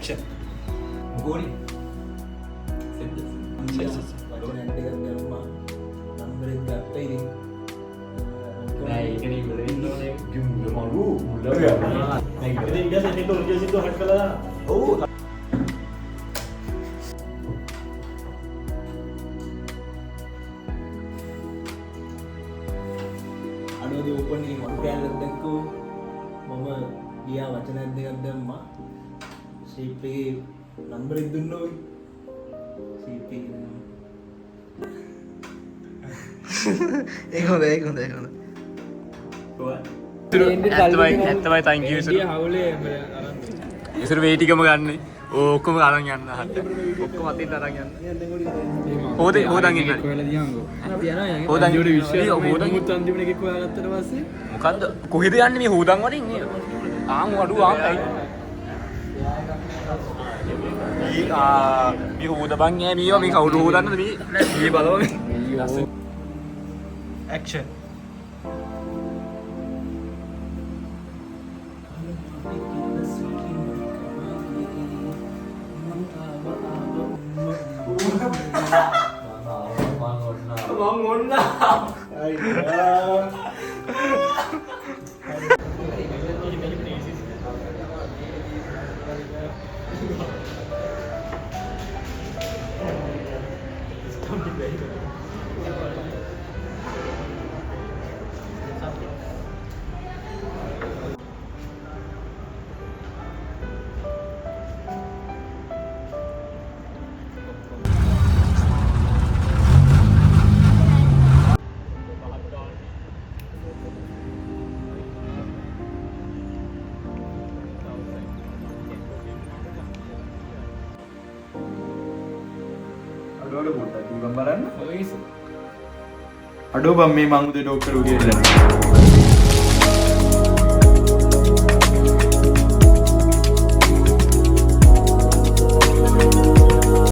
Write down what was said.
action. ගෝනි වචන දෙකක් ගම්මා නම්බරෙන් ගත්ත ඉතින් නෑ ඒකනේ ඉවර වෙන්න ඕනේ Jumlah malu. Mula Iya. Jadi dia saya itu dia situ hak kala. ඔව් අඩුවද ඕපනින් වටු කෑල්ලක් දැක්කෝ මම ගියා වචන දෙකක් දැම්මා ෂීප් එකේ නම්බරෙක් දුන්නෝ ෂීප් එකේ ඒක හොඳයි ඒක හොඳයි ඒක හොඳයි ඇත්තමයි thank you ඉසුරු ඉසුරු මේ ටිකම ගන්න ඔක්කොම අරන් යන්න අහන්න ඔක්කොම අතින් අරන් යන්න හොදන් ඉන්න හොදන් මොකද්ද කොහෙද යන්නේ මේ හොදන් වලින් ආන් අඩු ආයි මේ හොද බං ඈ මේ කවුරු හොදන්නද මේ බලව Action. Aduh, bang, memang udah dokter udah.